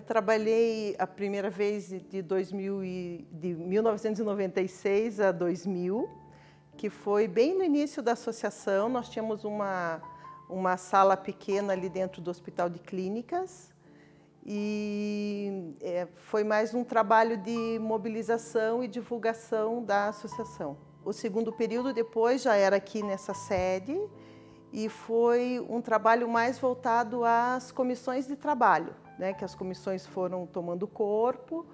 trabalhei a primeira vez de 1996 a 2000, que foi bem no início da associação. Nós tínhamos uma sala pequena ali dentro do Hospital de Clínicas e foi mais um trabalho de mobilização e divulgação da associação. O segundo período depois já era aqui nessa sede e foi um trabalho mais voltado às comissões de trabalho, né, que as comissões foram tomando corpo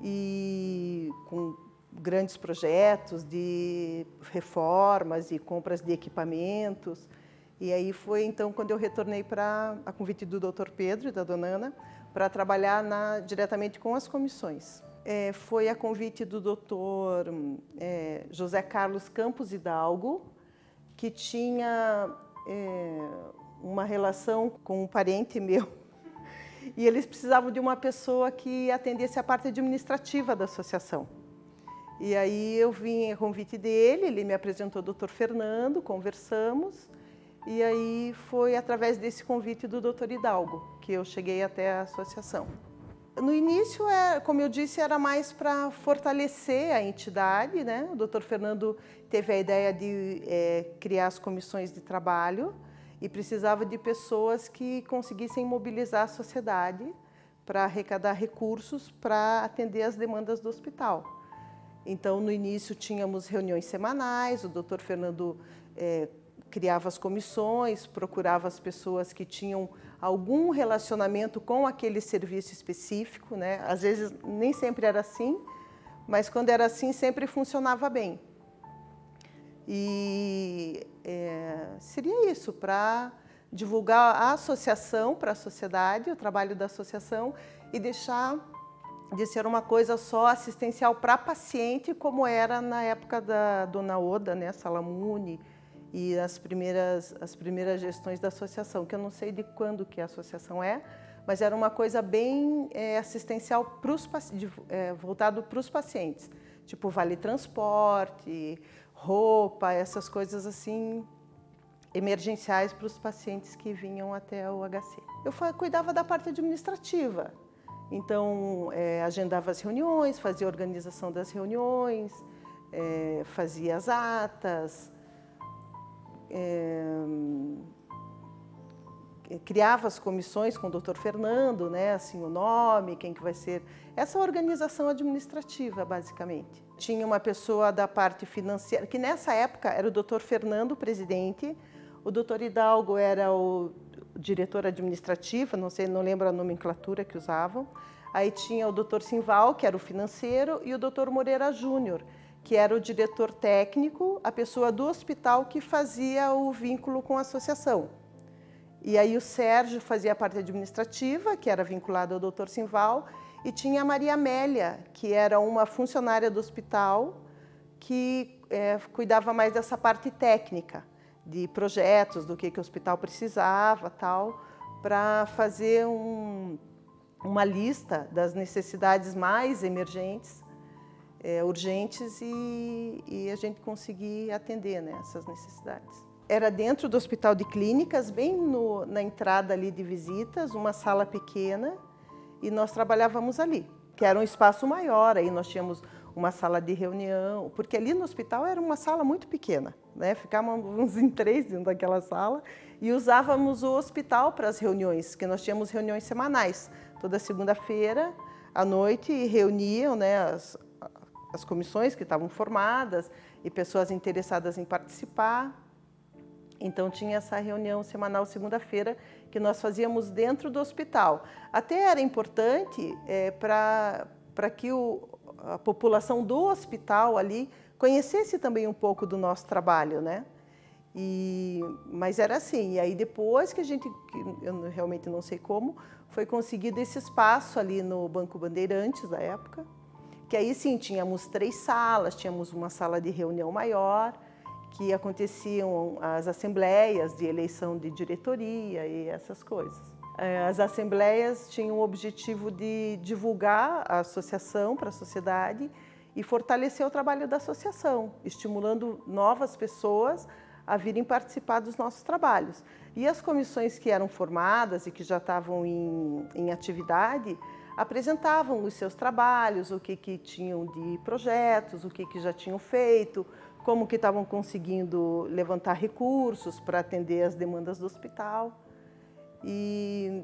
e com grandes projetos de reformas e compras de equipamentos. E aí foi então quando eu retornei a convite do Dr. Pedro e da Dona Ana para trabalhar diretamente com as comissões. Foi a convite do Dr. José Carlos Campos Hidalgo, que tinha uma relação com um parente meu, e eles precisavam de uma pessoa que atendesse a parte administrativa da associação. E aí eu vim a convite dele, ele me apresentou o Dr. Fernando, conversamos, e aí foi através desse convite do Dr. Hidalgo que eu cheguei até a associação. No início, como eu disse, era mais para fortalecer a entidade, né? O Dr. Fernando teve a ideia de criar as comissões de trabalho e precisava de pessoas que conseguissem mobilizar a sociedade para arrecadar recursos para atender as demandas do hospital. Então, no início, tínhamos reuniões semanais, o Dr. Fernando criava as comissões, procurava as pessoas que tinham algum relacionamento com aquele serviço específico, né? Às vezes, nem sempre era assim, mas quando era assim, sempre funcionava bem. E seria isso, para divulgar a associação para a sociedade, o trabalho da associação, e deixar de ser uma coisa só assistencial para paciente, como era na época da Dona Oda, né, Salamune, e as primeiras gestões da associação, que eu não sei de quando que a associação mas era uma coisa bem assistencial voltado para os pacientes, tipo vale transporte, roupa, essas coisas assim emergenciais para os pacientes que vinham até o HC. Eu cuidava da parte administrativa, então agendava as reuniões, fazia a organização das reuniões, fazia as atas, criava as comissões com o Dr. Fernando, né, assim, o nome, quem que vai ser, essa organização administrativa, basicamente. Tinha uma pessoa da parte financeira, que nessa época era o Dr. Fernando, presidente, o Dr. Hidalgo era o diretor administrativo, não lembro a nomenclatura que usavam, aí tinha o Dr. Simval, que era o financeiro, e o Dr. Moreira Júnior, que era o diretor técnico, a pessoa do hospital que fazia o vínculo com a associação. E aí o Sérgio fazia a parte administrativa, que era vinculado ao Dr. Simval, e tinha a Maria Amélia, que era uma funcionária do hospital, que cuidava mais dessa parte técnica, de projetos, do que o hospital precisava, tal, para fazer uma lista das necessidades mais emergentes, urgentes, e a gente conseguir atender, né, essas necessidades. Era dentro do Hospital de Clínicas, bem na entrada ali de visitas, uma sala pequena, e nós trabalhávamos ali, que era um espaço maior, aí nós tínhamos uma sala de reunião, porque ali no hospital era uma sala muito pequena, né? Ficávamos em 3 dentro daquela sala e usávamos o hospital para as reuniões, que nós tínhamos reuniões semanais, toda segunda-feira à noite, e reuniam, né, as comissões que estavam formadas e pessoas interessadas em participar. Então tinha essa reunião semanal segunda-feira que nós fazíamos dentro do hospital. Até era importante para que a população do hospital ali conhecesse também um pouco do nosso trabalho, né? Mas era assim, e aí depois que eu realmente não sei como, foi conseguido esse espaço ali no Banco Bandeirantes da época, que aí sim, tínhamos 3 salas, tínhamos uma sala de reunião maior, que aconteciam as assembleias de eleição de diretoria e essas coisas. As assembleias tinham o objetivo de divulgar a associação para a sociedade e fortalecer o trabalho da associação, estimulando novas pessoas a virem participar dos nossos trabalhos. E as comissões que eram formadas e que já estavam em atividade, apresentavam os seus trabalhos, o que tinham de projetos, o que já tinham feito, como que estavam conseguindo levantar recursos para atender as demandas do hospital. E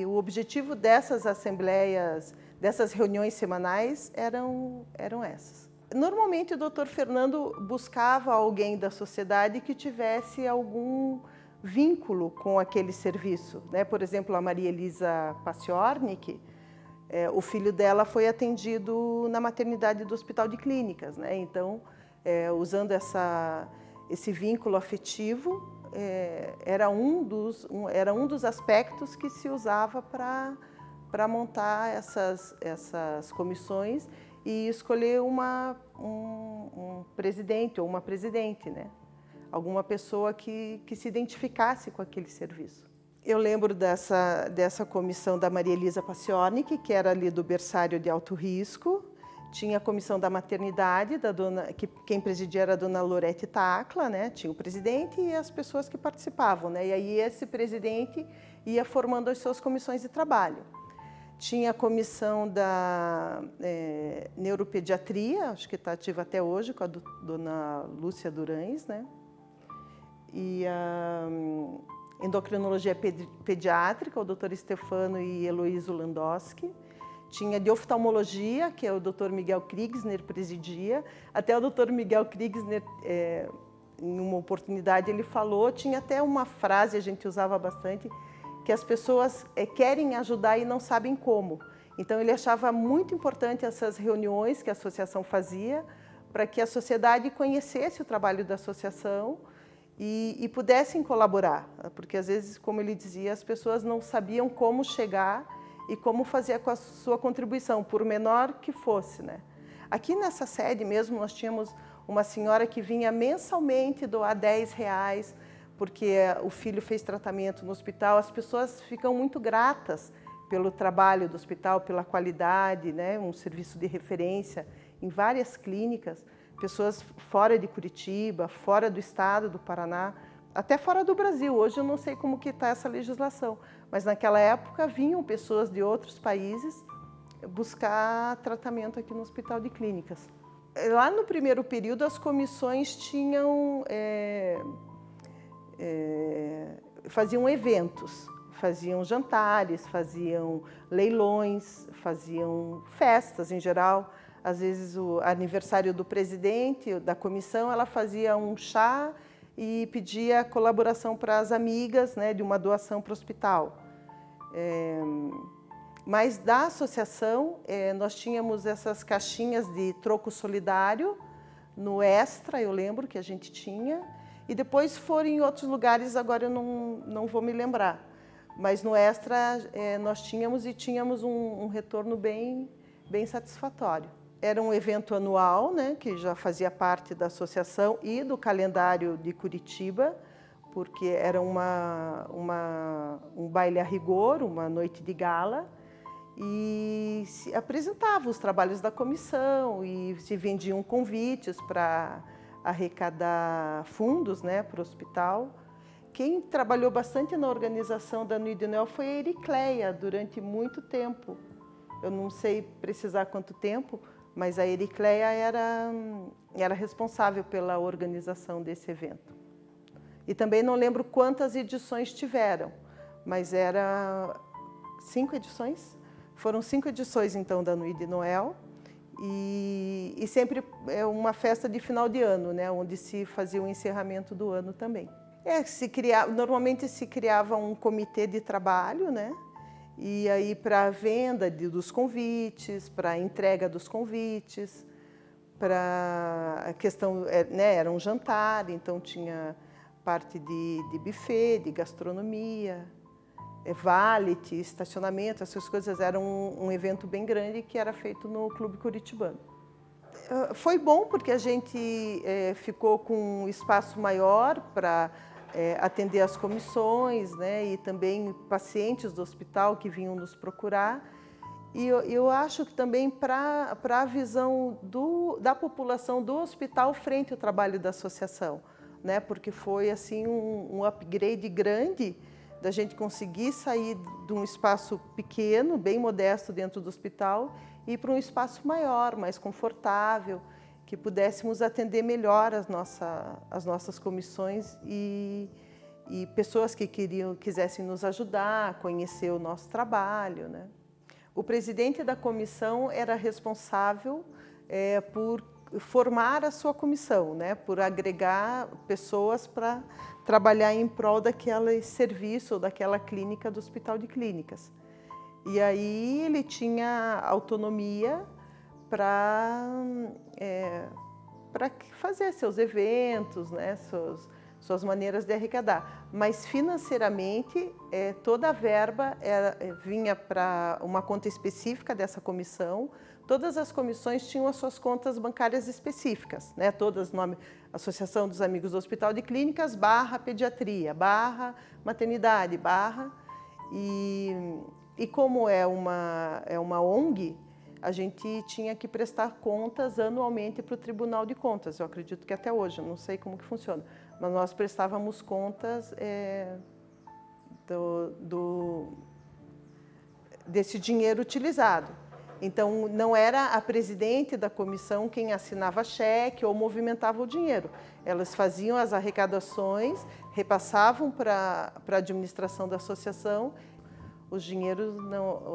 o objetivo dessas assembleias, dessas reuniões semanais eram essas. Normalmente o Dr. Fernando buscava alguém da sociedade que tivesse algum vínculo com aquele serviço, né? Por exemplo, a Maria Elisa Paciornik, o filho dela foi atendido na maternidade do Hospital de Clínicas, né? Então, usando esse vínculo afetivo, era um dos aspectos que se usava para montar essas comissões e escolher um presidente ou uma presidente, né? Alguma pessoa que se identificasse com aquele serviço. Eu lembro dessa comissão da Maria Elisa Paciornik, que era ali do berçário de alto risco. Tinha a comissão da maternidade, quem presidia era a dona Lorete Tacla, né? Tinha o presidente e as pessoas que participavam, né? E aí esse presidente ia formando as suas comissões de trabalho. Tinha a comissão da neuropediatria, acho que está ativa até hoje, com a dona Lúcia Durães, né? E a endocrinologia pediátrica, o Dr. Stefano e Heloísio Landowski. Tinha de oftalmologia, que é o Dr. Miguel Kriegsner presidia. Até o Dr. Miguel Kriegsner, em uma oportunidade, ele falou, tinha até uma frase, a gente usava bastante, que as pessoas querem ajudar e não sabem como. Então, ele achava muito importante essas reuniões que a associação fazia, para que a sociedade conhecesse o trabalho da associação e pudessem colaborar. Porque, às vezes, como ele dizia, as pessoas não sabiam como chegar e como fazer com a sua contribuição, por menor que fosse, né? Aqui nessa sede mesmo, nós tínhamos uma senhora que vinha mensalmente doar R$10, porque o filho fez tratamento no hospital. As pessoas ficam muito gratas pelo trabalho do hospital, pela qualidade, né? Um serviço de referência em várias clínicas, pessoas fora de Curitiba, fora do estado do Paraná, até fora do Brasil. Hoje eu não sei como que está essa legislação, mas naquela época vinham pessoas de outros países buscar tratamento aqui no Hospital de Clínicas. Lá no primeiro período, as comissões faziam eventos, faziam jantares, faziam leilões, faziam festas em geral. Às vezes, o aniversário do presidente da comissão, ela fazia um chá e pedia colaboração para as amigas, né, de uma doação para o hospital. Mas da associação, nós tínhamos essas caixinhas de troco solidário no Extra, eu lembro que a gente tinha, e depois foram em outros lugares, agora eu não vou me lembrar. Mas no Extra nós tínhamos um retorno bem satisfatório. Era um evento anual, né, que já fazia parte da associação e do calendário de Curitiba, porque era um baile a rigor, uma noite de gala, e se apresentava os trabalhos da comissão e se vendiam convites para arrecadar fundos, né, para o hospital. Quem trabalhou bastante na organização da Nuit de Noël foi a Ericleia, durante muito tempo. Eu não sei precisar quanto tempo, mas a Ericleia era responsável pela organização desse evento. E também não lembro quantas edições tiveram, mas era 5 edições. Foram 5 edições, então, da Nuit de Noël. E sempre é uma festa de final de ano, né, onde se fazia o encerramento do ano também. Normalmente se criava um comitê de trabalho, né? E aí para a venda dos convites, para a entrega dos convites, para a questão, né, era um jantar, então tinha parte de buffet, de gastronomia, valet, estacionamento, essas coisas. Era um evento bem grande que era feito no Clube Curitibano. Foi bom porque a gente ficou com um espaço maior para atender as comissões, né, e também pacientes do hospital que vinham nos procurar. E eu acho que também para a visão da população do hospital frente ao trabalho da associação, né, porque foi assim um upgrade grande da gente conseguir sair de um espaço pequeno, bem modesto dentro do hospital, e ir para um espaço maior, mais confortável, que pudéssemos atender melhor as nossas comissões e pessoas que quisessem nos ajudar, conhecer o nosso trabalho, né? O presidente da comissão era responsável por formar a sua comissão, né? Por agregar pessoas para trabalhar em prol daquele serviço ou daquela clínica do Hospital de Clínicas. E aí ele tinha autonomia para fazer seus eventos, né? Suas maneiras de arrecadar, mas financeiramente toda a verba vinha para uma conta específica dessa comissão. Todas as comissões tinham as suas contas bancárias específicas, né? Todas, nome Associação dos Amigos do Hospital de Clínicas, /pediatria, /maternidade, e como é uma ONG, a gente tinha que prestar contas anualmente para o Tribunal de Contas. Eu acredito que até hoje, não sei como que funciona, mas nós prestávamos contas desse dinheiro utilizado. Então, não era a presidente da comissão quem assinava cheque ou movimentava o dinheiro. Elas faziam as arrecadações, repassavam para a administração da associação. Os dinheiros,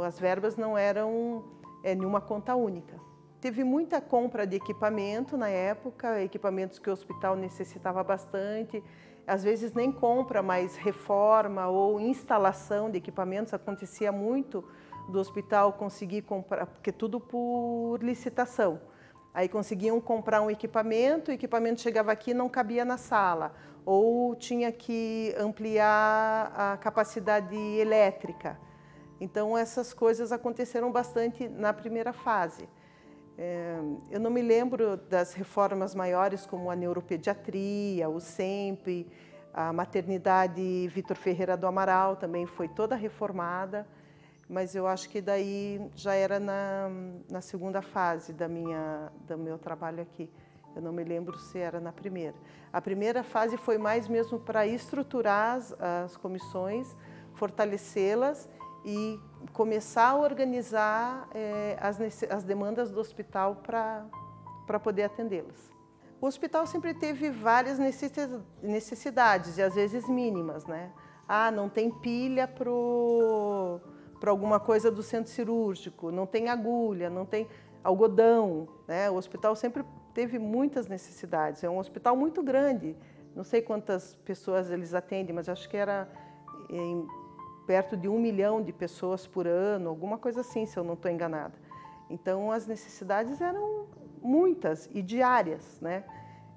as verbas não eram em uma conta única. Teve muita compra de equipamento na época, equipamentos que o hospital necessitava bastante. Às vezes nem compra, mas reforma ou instalação de equipamentos. Acontecia muito do hospital conseguir comprar, porque tudo por licitação. Aí conseguiam comprar um equipamento, o equipamento chegava aqui e não cabia na sala. Ou tinha que ampliar a capacidade elétrica. Então essas coisas aconteceram bastante na primeira fase. Eu não me lembro das reformas maiores como a neuropediatria, o SEMP, a maternidade Vitor Ferreira do Amaral também foi toda reformada, mas eu acho que daí já era na segunda fase do meu trabalho aqui. Eu não me lembro se era na primeira. A primeira fase foi mais mesmo para estruturar as comissões, fortalecê-las e começar a organizar as demandas do hospital para poder atendê-las. O hospital sempre teve várias necessidades, e às vezes mínimas, né? Não tem pilha para alguma coisa do centro cirúrgico, não tem agulha, não tem algodão, né? O hospital sempre teve muitas necessidades. É um hospital muito grande, não sei quantas pessoas eles atendem, mas acho que era perto de 1 milhão de pessoas por ano, alguma coisa assim, se eu não estou enganada. Então, as necessidades eram muitas e diárias, né?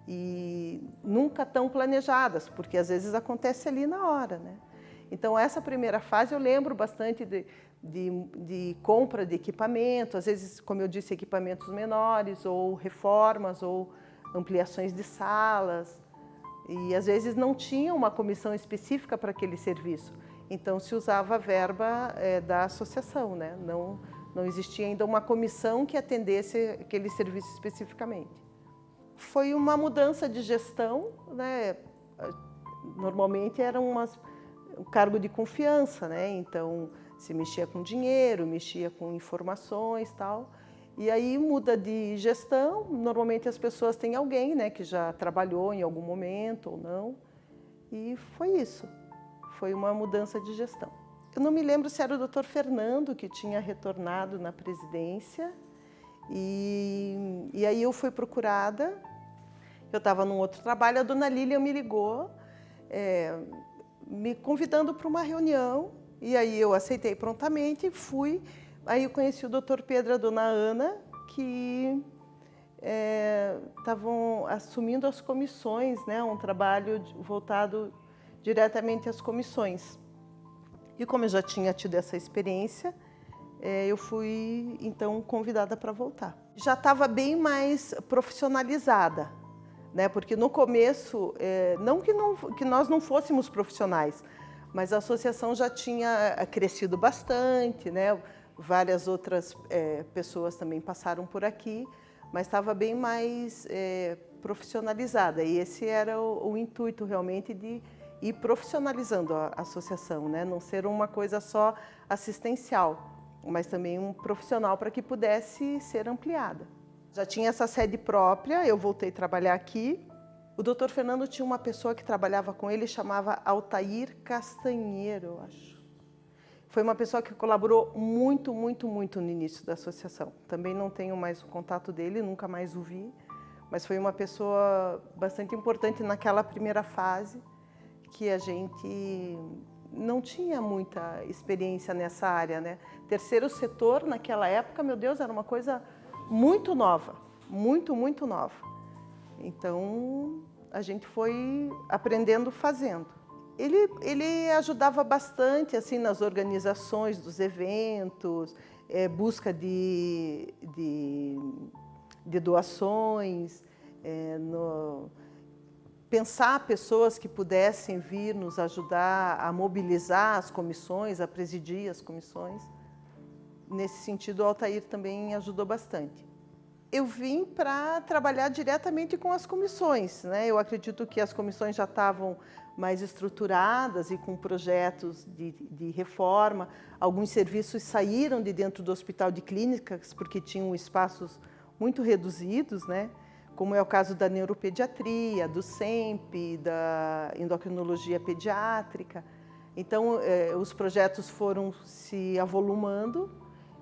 E nunca tão planejadas, porque às vezes acontece ali na hora, né? Então, essa primeira fase eu lembro bastante de compra de equipamento, às vezes, como eu disse, equipamentos menores, ou reformas, ou ampliações de salas. E às vezes não tinha uma comissão específica para aquele serviço. Então, se usava a verba da associação, né? Não existia ainda uma comissão que atendesse aquele serviço especificamente. Foi uma mudança de gestão, né? Normalmente era um cargo de confiança, né? Então, se mexia com dinheiro, mexia com informações e tal. E aí muda de gestão, normalmente as pessoas têm alguém, né, que já trabalhou em algum momento ou não. E foi isso. Foi uma mudança de gestão. Eu não me lembro se era o Dr. Fernando que tinha retornado na presidência, e aí eu fui procurada, eu estava num outro trabalho, a dona Lília me ligou, me convidando para uma reunião, e aí eu aceitei prontamente e fui. Aí eu conheci o Dr. Pedro e a dona Ana, que estavam assumindo as comissões, né, um trabalho voltado diretamente às comissões. E como eu já tinha tido essa experiência, eu fui, então, convidada para voltar. Já estava bem mais profissionalizada, né? Porque no começo, não que nós não fôssemos profissionais, mas a associação já tinha crescido bastante, né? Várias outras pessoas também passaram por aqui, mas estava bem mais profissionalizada. E esse era o intuito realmente de ir profissionalizando a associação, né? Não ser uma coisa só assistencial, mas também um profissional para que pudesse ser ampliada. Já tinha essa sede própria, eu voltei a trabalhar aqui. O Dr. Fernando tinha uma pessoa que trabalhava com ele, chamava Altair Castanheiro, eu acho. Foi uma pessoa que colaborou muito, muito, muito no início da associação. Também não tenho mais o contato dele, nunca mais o vi, mas foi uma pessoa bastante importante naquela primeira fase, que a gente não tinha muita experiência nessa área, né? Terceiro setor, naquela época, meu Deus, era uma coisa muito nova, muito, muito nova. Então, a gente foi aprendendo fazendo. Ele ajudava bastante assim, nas organizações dos eventos, busca de doações, pensar pessoas que pudessem vir nos ajudar a mobilizar as comissões, a presidir as comissões. Nesse sentido, o Altair também ajudou bastante. Eu vim para trabalhar diretamente com as comissões, né? Eu acredito que as comissões já estavam mais estruturadas e com projetos de reforma. Alguns serviços saíram de dentro do Hospital de Clínicas porque tinham espaços muito reduzidos, né? Como é o caso da neuropediatria, do SEMP, da endocrinologia pediátrica. Então, os projetos foram se avolumando.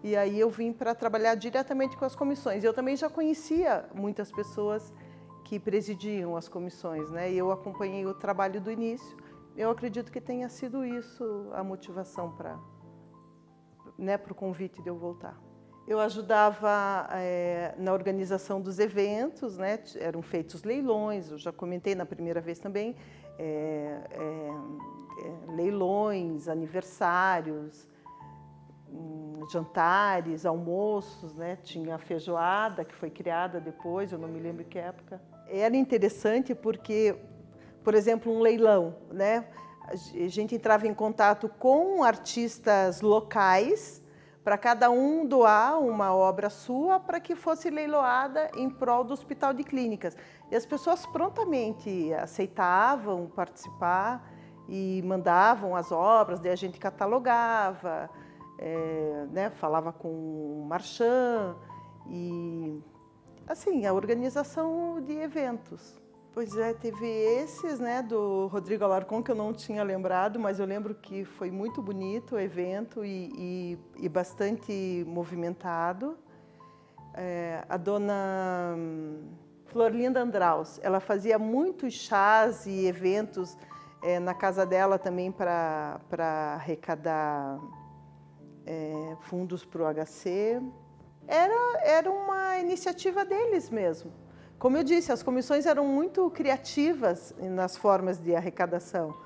E aí eu vim para trabalhar diretamente com as comissões. Eu também já conhecia muitas pessoas que presidiam as comissões, né? E eu acompanhei o trabalho do início. Eu acredito que tenha sido isso a motivação para o convite de eu voltar. Eu ajudava na organização dos eventos, né? Eram feitos leilões, eu já comentei na primeira vez também, leilões, aniversários, jantares, almoços, né? Tinha a feijoada, que foi criada depois, eu não me lembro que época. Era interessante porque, por exemplo, um leilão, né? A gente entrava em contato com artistas locais para cada um doar uma obra sua para que fosse leiloada em prol do Hospital de Clínicas. E as pessoas prontamente aceitavam participar e mandavam as obras, daí a gente catalogava, falava com o Marchand e, assim, a organização de eventos. Pois é, teve esses, né, do Rodrigo Alarcon, que eu não tinha lembrado, mas eu lembro que foi muito bonito o evento e bastante movimentado. A dona Florlinda Andraus, ela fazia muitos chás e eventos na casa dela também para arrecadar fundos para o HC. Era uma iniciativa deles mesmo. Como eu disse, as comissões eram muito criativas nas formas de arrecadação.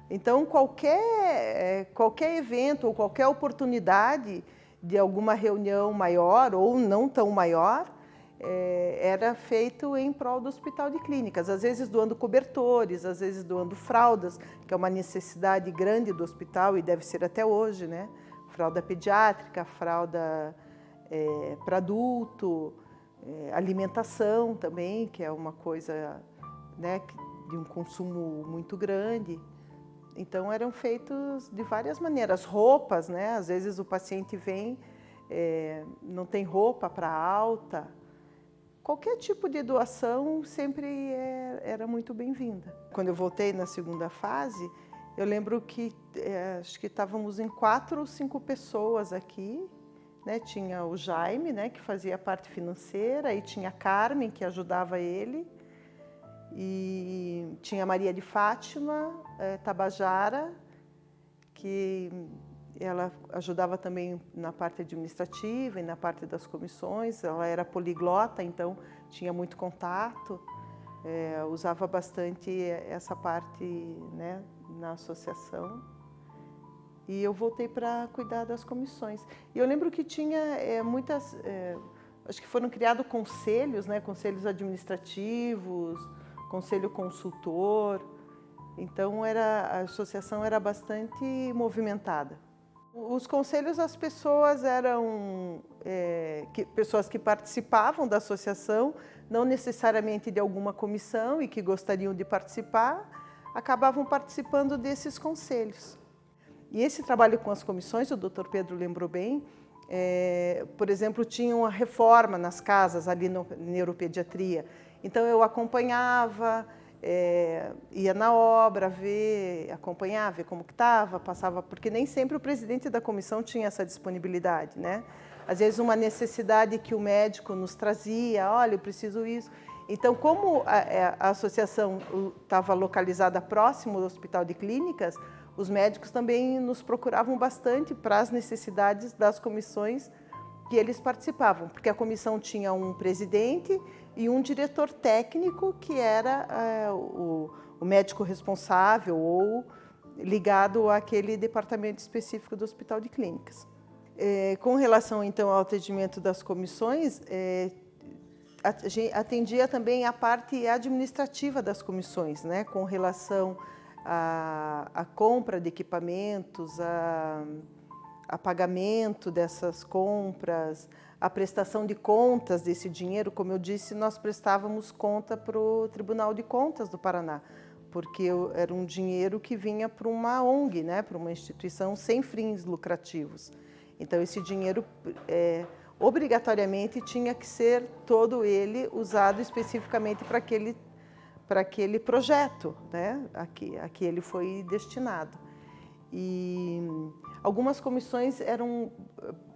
Então, qualquer evento ou qualquer oportunidade de alguma reunião maior ou não tão maior, era feito em prol do Hospital de Clínicas. Às vezes doando cobertores, às vezes doando fraldas, que é uma necessidade grande do hospital e deve ser até hoje, né? Fralda pediátrica, fralda para adulto, alimentação também, que é uma coisa, né, de um consumo muito grande. Então eram feitos de várias maneiras. Roupas, né? Às vezes o paciente vem, não tem roupa para alta. Qualquer tipo de doação sempre era muito bem-vinda. Quando eu voltei na segunda fase, eu lembro que acho que estávamos em 4 ou 5 pessoas aqui, né? Tinha o Jaime, né, que fazia a parte financeira, e tinha a Carmen, que ajudava ele, e tinha a Maria de Fátima Tabajara, que ela ajudava também na parte administrativa e na parte das comissões. Ela era poliglota, então tinha muito contato, usava bastante essa parte, né, na associação. E eu voltei para cuidar das comissões. E eu lembro que tinha muitas, acho que foram criados conselhos, né, conselhos administrativos, conselho consultor. Então a associação era bastante movimentada. Os conselhos, as pessoas eram pessoas que participavam da associação, não necessariamente de alguma comissão e que gostariam de participar, acabavam participando desses conselhos. E esse trabalho com as comissões, o Dr. Pedro lembrou bem, por exemplo, tinha uma reforma nas casas ali na neuropediatria. Então eu acompanhava, ia na obra ver, acompanhava, ver como que estava, passava, porque nem sempre o presidente da comissão tinha essa disponibilidade, né? Às vezes uma necessidade que o médico nos trazia, olha, eu preciso isso. Então, como a associação estava localizada próximo do Hospital de Clínicas, os médicos também nos procuravam bastante para as necessidades das comissões que eles participavam, porque a comissão tinha um presidente e um diretor técnico que era o médico responsável ou ligado àquele departamento específico do Hospital de Clínicas. Com relação, então, ao atendimento das comissões, atendia também a parte administrativa das comissões, né, com relação à compra de equipamentos, a pagamento dessas compras, a prestação de contas desse dinheiro. Como eu disse, nós prestávamos conta para o Tribunal de Contas do Paraná, porque era um dinheiro que vinha para uma ONG, né, para uma instituição sem fins lucrativos. Então, esse dinheiro obrigatoriamente tinha que ser todo ele usado especificamente para aquele projeto, né, a que ele foi destinado. E algumas comissões eram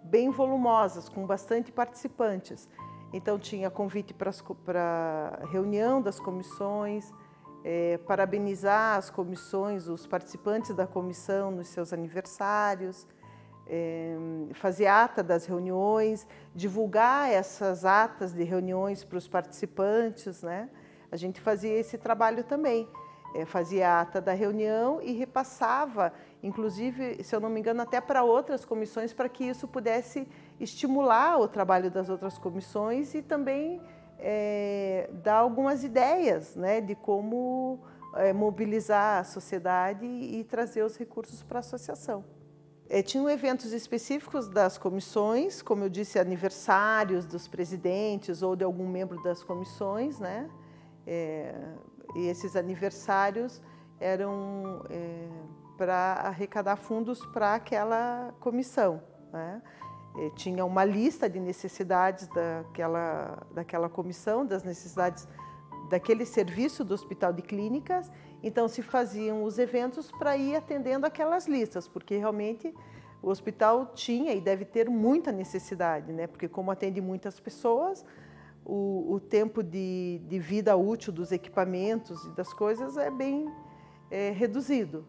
bem volumosas, com bastante participantes. Então, tinha convite para reunião das comissões, parabenizar as comissões, os participantes da comissão nos seus aniversários, fazer ata das reuniões, divulgar essas atas de reuniões para os participantes, né? A gente fazia esse trabalho também, fazia a ata da reunião e repassava, inclusive, se eu não me engano, até para outras comissões, para que isso pudesse estimular o trabalho das outras comissões e também dar algumas ideias, né, de como mobilizar a sociedade e trazer os recursos para a associação. Tinham eventos específicos das comissões, como eu disse, aniversários dos presidentes ou de algum membro das comissões, né? E esses aniversários eram para arrecadar fundos para aquela comissão, né? Tinha uma lista de necessidades daquela comissão, das necessidades daquele serviço do Hospital de Clínicas. Então, se faziam os eventos para ir atendendo aquelas listas, porque realmente o hospital tinha e deve ter muita necessidade, né? Porque como atende muitas pessoas, o tempo de vida útil dos equipamentos e das coisas é bem reduzido.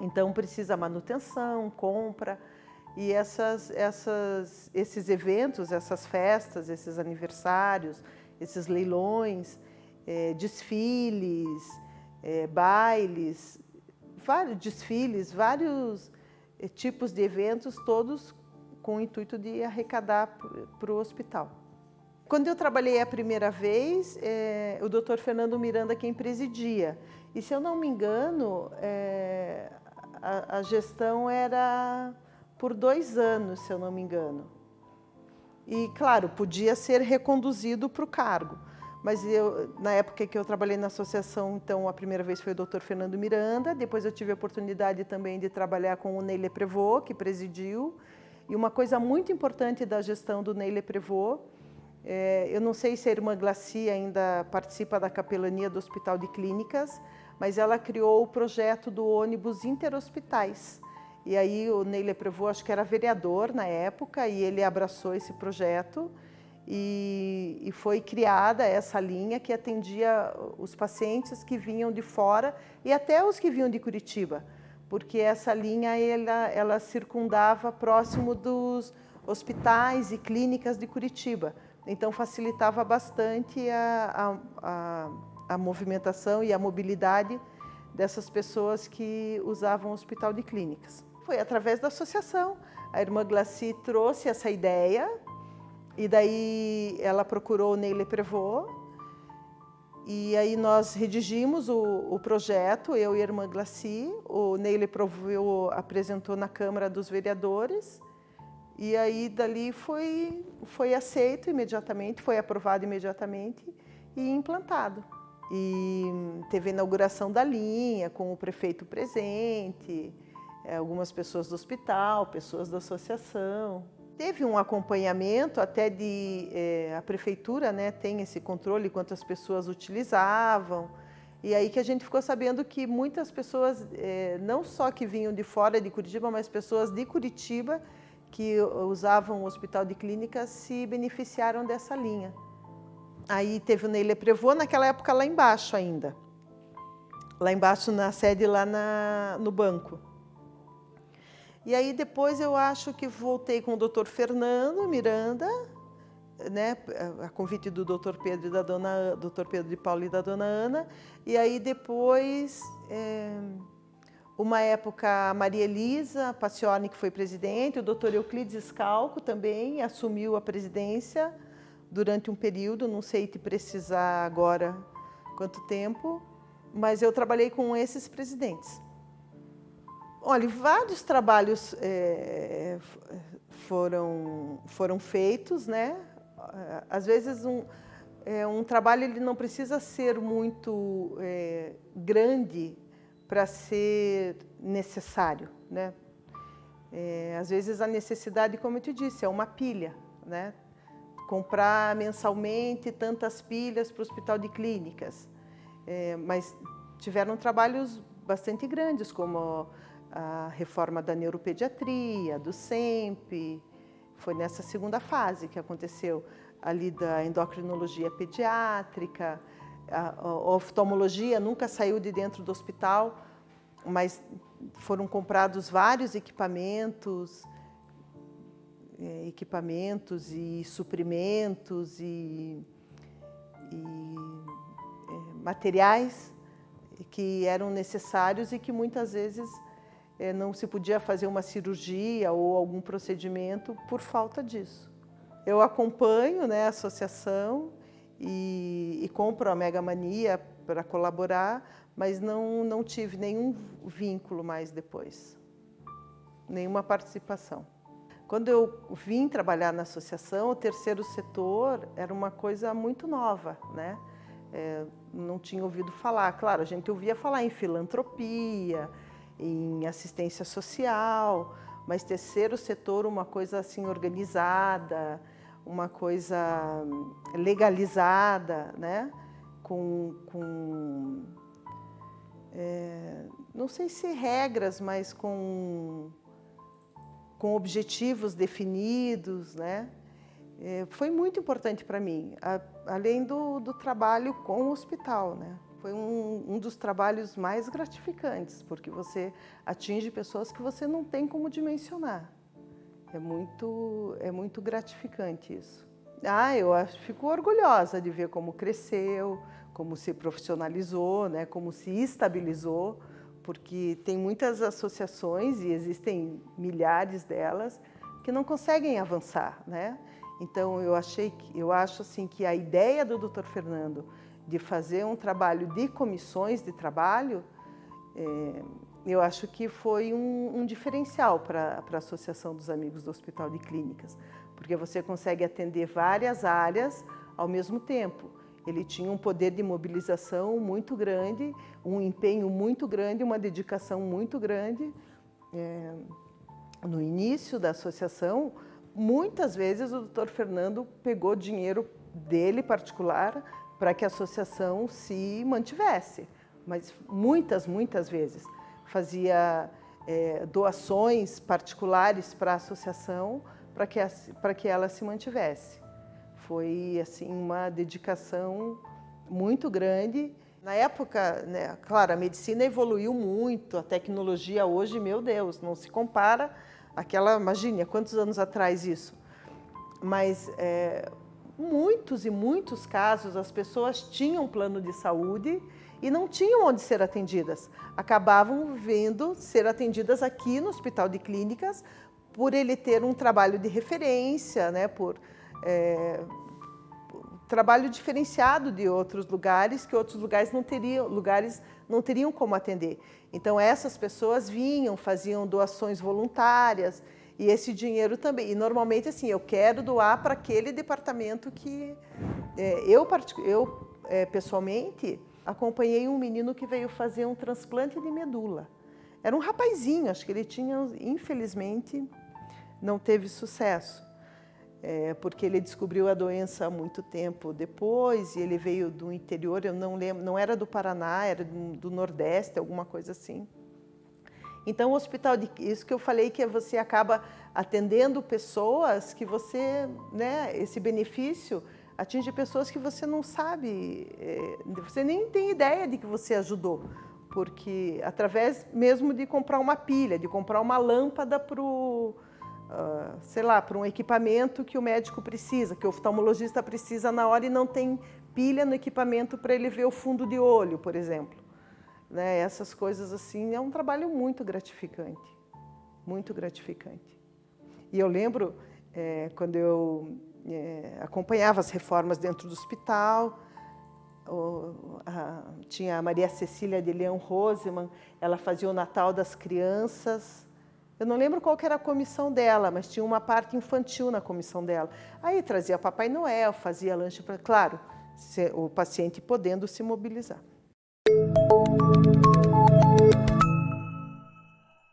Então, precisa manutenção, compra, e esses eventos, essas festas, esses aniversários, esses leilões, desfiles, bailes, vários tipos de eventos, todos com o intuito de arrecadar para o hospital. Quando eu trabalhei a primeira vez, o Dr. Fernando Miranda quem presidia. E, se eu não me engano, a gestão era por 2 anos, se eu não me engano. E, claro, podia ser reconduzido para o cargo. Mas na época que eu trabalhei na associação, então, a primeira vez foi o Dr. Fernando Miranda, depois eu tive a oportunidade também de trabalhar com o Ney Leprevot, que presidiu. E uma coisa muito importante da gestão do Ney Leprevot, eu não sei se a irmã Glaci ainda participa da capelania do Hospital de Clínicas, mas ela criou o projeto do ônibus interhospitais. E aí o Ney Leprevot, acho que era vereador na época, e ele abraçou esse projeto e foi criada essa linha que atendia os pacientes que vinham de fora e até os que vinham de Curitiba, porque essa linha ela circundava próximo dos hospitais e clínicas de Curitiba. Então, facilitava bastante a movimentação e a mobilidade dessas pessoas que usavam o Hospital de Clínicas. Foi através da associação. A irmã Glaci trouxe essa ideia e daí ela procurou o Ney Leprevot e aí nós redigimos o projeto, eu e a irmã Glaci. O Ney Leprevot apresentou na Câmara dos Vereadores e aí dali foi aceito imediatamente, foi aprovado imediatamente e implantado. e teve a inauguração da linha com o prefeito presente, algumas pessoas do hospital, pessoas da associação. Teve um acompanhamento até a prefeitura, né, tem esse controle quantas pessoas utilizavam. E aí que a gente ficou sabendo que muitas pessoas, não só que vinham de fora de Curitiba, mas pessoas de Curitiba que usavam o Hospital de Clínicas se beneficiaram dessa linha. Aí teve o Ney Le Prevot, naquela época lá embaixo ainda. Lá embaixo na sede, lá no banco. E aí depois eu acho que voltei com o Dr. Fernando Miranda, né, a convite do Dr. Pedro e Dr. Pedro de Paula e da Dona Ana. E aí depois, uma época, a Maria Elisa Paciorni, que foi presidente, o Dr. Euclides Scalco também assumiu a presidência durante um período, não sei te precisar agora quanto tempo, mas eu trabalhei com esses presidentes. Olha, vários trabalhos foram feitos, né? Às vezes um trabalho ele não precisa ser muito grande para ser necessário, né? Às vezes a necessidade, como eu te disse, é uma pilha, né? Comprar mensalmente tantas pilhas para o Hospital de Clínicas. Mas tiveram trabalhos bastante grandes, como a reforma da neuropediatria, do SEMP, foi nessa segunda fase que aconteceu, ali da endocrinologia pediátrica, a oftalmologia nunca saiu de dentro do hospital, mas foram comprados vários equipamentos e suprimentos e materiais que eram necessários e que muitas vezes não se podia fazer uma cirurgia ou algum procedimento por falta disso. Eu acompanho, né, a associação e compro a Mega Mania para colaborar, mas não tive nenhum vínculo mais depois, nenhuma participação. Quando eu vim trabalhar na associação, o terceiro setor era uma coisa muito nova, né? Não tinha ouvido falar. Claro, a gente ouvia falar em filantropia, em assistência social, mas terceiro setor, uma coisa assim organizada, uma coisa legalizada, né? Não sei se regras, mas com objetivos definidos, né? Foi muito importante para mim, além do trabalho com o hospital, né? Foi um dos trabalhos mais gratificantes, porque você atinge pessoas que você não tem como dimensionar. É muito gratificante isso. Fico orgulhosa de ver como cresceu, como se profissionalizou, né? Como se estabilizou, porque tem muitas associações, e existem milhares delas, que não conseguem avançar, né? Então, eu acho assim, que a ideia do Dr. Fernando de fazer um trabalho de comissões de trabalho, eu acho que foi um diferencial para a Associação dos Amigos do Hospital de Clínicas, porque você consegue atender várias áreas ao mesmo tempo. Ele tinha um poder de mobilização muito grande, um empenho muito grande, uma dedicação muito grande. No início da associação, muitas vezes o Dr. Fernando pegou dinheiro dele particular para que a associação se mantivesse, mas muitas vezes. Fazia doações particulares para a associação para que ela se mantivesse. Foi assim, uma dedicação muito grande. Na época, né, claro, a medicina evoluiu muito, a tecnologia hoje, meu Deus, não se compara àquela, imagine, quantos anos atrás isso. Mas muitos e muitos casos as pessoas tinham plano de saúde e não tinham onde ser atendidas. Acabavam vindo ser atendidas aqui no Hospital de Clínicas por ele ter um trabalho de referência, né, por trabalho diferenciado de outros lugares, que outros lugares não teriam como atender. Então, essas pessoas vinham, faziam doações voluntárias, e esse dinheiro também. E, normalmente, assim, eu quero doar para aquele departamento que... Eu pessoalmente, acompanhei um menino que veio fazer um transplante de medula. Era um rapazinho, acho que ele tinha, infelizmente, não teve sucesso. Porque ele descobriu a doença há muito tempo depois, e ele veio do interior, eu não lembro, não era do Paraná, era do Nordeste, alguma coisa assim. Então, o hospital, isso que eu falei, que você acaba atendendo pessoas que você, né, esse benefício atinge pessoas que você não sabe, você nem tem ideia de que você ajudou, porque através mesmo de comprar uma pilha, de comprar uma lâmpada para o sei lá, para um equipamento que o médico precisa, que o oftalmologista precisa na hora e não tem pilha no equipamento para ele ver o fundo de olho, por exemplo. Né? Essas coisas assim, é um trabalho muito gratificante, muito gratificante. E eu lembro, quando eu acompanhava as reformas dentro do hospital, tinha a Maria Cecília de Leão Rosemann, ela fazia o Natal das Crianças. Eu não lembro qual que era a comissão dela, mas tinha uma parte infantil na comissão dela. Aí trazia Papai Noel, fazia lanche para... Claro, o paciente podendo se mobilizar.